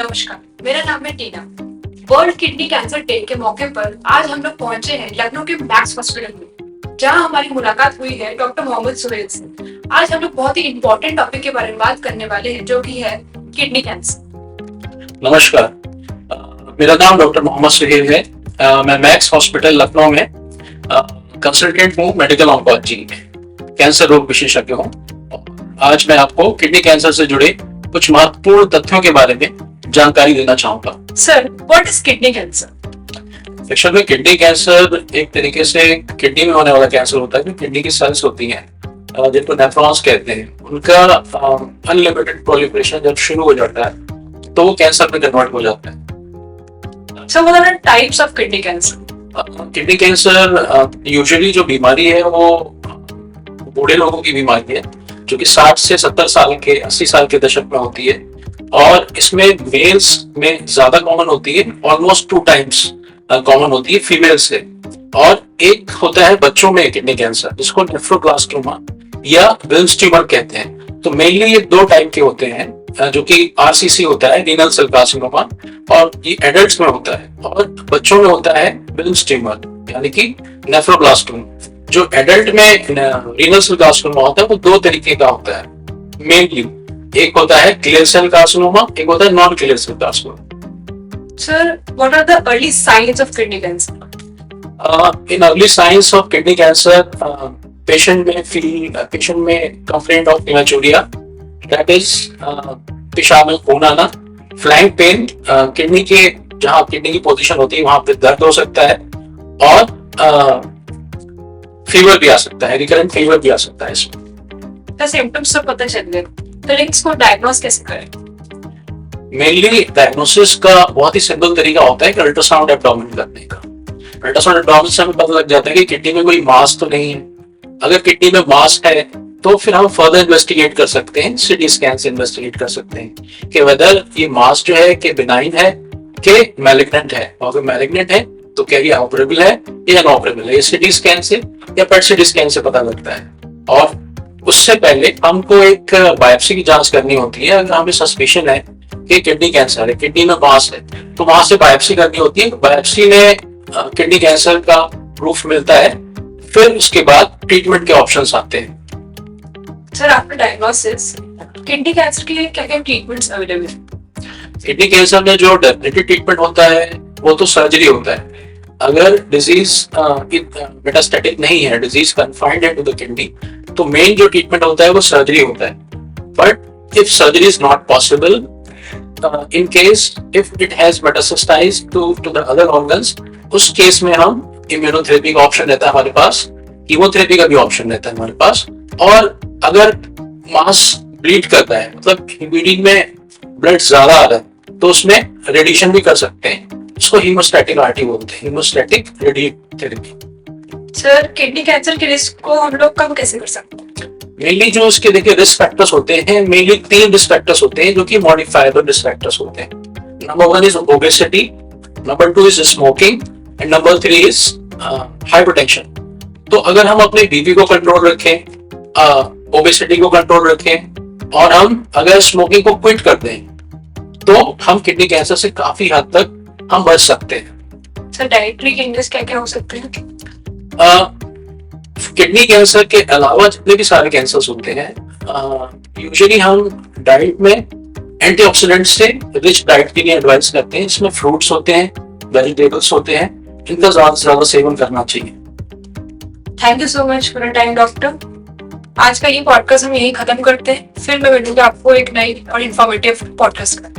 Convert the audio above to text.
नमस्कार, मेरा नाम है टीना। वर्ल्ड किडनी कैंसर डे के मौके पर आज हम लोग पहुंचे हैं लखनऊ के मैक्स हॉस्पिटल में, जहां हमारी मुलाकात हुई है डॉक्टर मोहम्मद सुहेल से। आज हम लोग बहुत ही इम्पोर्टेंट टॉपिक के बारे में बात करने वाले हैं, जो कि है किडनी कैंसर। नमस्कार, मेरा नाम डॉक्टर मोहम्मद सुहेल है। मैं मैक्स हॉस्पिटल लखनऊ में कंसल्टेंट हूँ, मेडिकल ऑन्कोलॉजी कैंसर रोग विशेषज्ञ हूँ। आज मैं आपको किडनी कैंसर से जुड़े कुछ महत्वपूर्ण तथ्यों के बारे में जानकारी देना चाहूंगा। Sir, what is kidney cancer? Actual में किडनी कैंसर एक तरीके से किडनी में होने वाला कैंसर होता है। जो किडनी की सेल्स होती हैं जिनको नेफ्रॉन्स कहते हैं, उनका अनलिमिटेड प्रोलिफरेशन जब शुरू हो जाता है तो वो कैंसर में कन्वर्ट हो जाता है। Sir, what are the types of kidney cancer? Kidney cancer usually जो बीमारी है वो बूढ़े लोगों की बीमारी है, जो कि 60 से 70 साल के 80 साल के दशक में होती है, और इसमें मेल्स में ज्यादा कॉमन होती है, ऑलमोस्ट 2 टाइम्स कॉमन होती है फीमेल से। और एक होता है बच्चों में किडनी कैंसर, जिसको नेफ्रोब्लास्टोमा या विल्म्स ट्यूमर कहते हैं। तो मेनली ये 2 टाइप के होते हैं, जो कि आरसीसी होता है, रीनल सेल कार्सिनोमा, और ये एडल्ट्स में होता है, और बच्चों में होता है विल्म्स ट्यूमर यानी कि नेफ्रोब्लास्टोमा। जो एडल्ट में रीनल सेल कार्सिनोमा होता है वो 2 तरीके का होता है मेनली। एक होता है क्लियर सेल कार्सिनोमा, एक होता है non clear cell carcinoma. Sir, what are the early signs of kidney cancer? In early signs of kidney cancer, patient में complaint of hematuria, that is पेशाब में खून आना, फ्लैंक पेन, किडनी के जहाँ किडनी की पोजीशन होती है वहां पे दर्द हो सकता है, और फीवर भी आ सकता है, रिकरेंट फीवर भी आ सकता है इसमें। तो सिम्टम्स तो पता चल गए, तो इसको डायग्नोस कैसे करें? मेनली डायग्नोसिस का बहुत ही सिंपल तरीका होता है कि अल्ट्रासाउंड एब्डोमेन करने का। अल्ट्रासाउंड एब्डोमेन से हमें पता लग जाता है कि किडनी में कोई मास तो नहीं है। अगर किडनी में मास है तो फिर हम फर्दर इन्वेस्टिगेट कर सकते हैं, सिटी स्कैन से इन्वेस्टिगेट कर सकते हैं कि वेदर ये मास जो है कि बिनाइन है कि मैलिग्नेंट है। और अगर मैलिग्नेंट है तो क्या ये ऑपरेबल है या अनऑपरेबल है, ये सिटी स्कैन से या पेट सिटी स्कैन से पता लगता है। और उससे पहले हमको एक बायोप्सी की जांच करनी होती है। अगर हमें सस्पिशन है कि किडनी कैंसर है, किडनी में मास है, तो वहां से बायोप्सी करनी होती है। बायोप्सी में किडनी कैंसर का प्रूफ मिलता है, फिर उसके बाद ट्रीटमेंट के ऑप्शंस आते हैं। Sir, after diagnosis kidney cancer के लिए क्या क्या ट्रीटमेंट्स अवेलेबल है? किडनी कैंसर में जो डेफिनेटिव ट्रीटमेंट होता है वो तो सर्जरी होता है। अगर डिजीज मेटास्टेटिक नहीं है, डिजीज कन्फाइंड है टू द किडनी, तो मेन जो ट्रीटमेंट होता है वो सर्जरी होता है। But if surgery is not possible, in case if it has metastasized to the other organs, उस केस में हम इम्यूनोथेरेपी का ऑप्शन रहता है हमारे पास, कीमोथेरेपी का भी ऑप्शन रहता है हमारे पास। और अगर मास ब्लीड करता है, मतलब ब्लीडिंग में ब्लड ज्यादा आ रहा है, तो उसमें रेडिएशन भी कर सकते हैं। उसको हीमोस्टैटिक आरटी बोलते हैं, haemostatic radiotherapy. Sir, kidney cancer के रिस्क को हम लोग कम कैसे कर सकते हैं? मेनली जो उसके देखिए रिस्क फैक्टर्स होते हैं, मेनली 3 रिस्क फैक्टर्स होते हैं जो कि मॉडिफाइबल रिस्क फैक्टर्स होते हैं। Number 1 is obesity, number 2 is smoking, and number 3 is hypertension. तो अगर हम अपने बीपी को कंट्रोल रखें, ओबेसिटी को कंट्रोल रखें, और हम अगर स्मोकिंग को क्विट कर दें, तो हम किडनी कैंसर से काफी हद तक हम बच सकते हैं। सर, डाइटरी चेंजेस क्या क्या हो सकते हैं? किडनी कैंसर के अलावा जितने भी सारे कैंसर्स होते हैं, यूजुअली हम डाइट में एंटीऑक्सीडेंट से रिच डाइट के लिए एडवाइस करते हैं। इसमें फ्रूट्स होते हैं, वेजिटेबल्स होते हैं, इनका ज्यादा से ज्यादा सेवन करना चाहिए। Thank you so much for your time doctor. आज का ये पॉडकास्ट हम यही खत्म करते हैं, फिर मैं मिलूंगी आपको एक नई और इन्फॉर्मेटिव पॉडकास्ट में।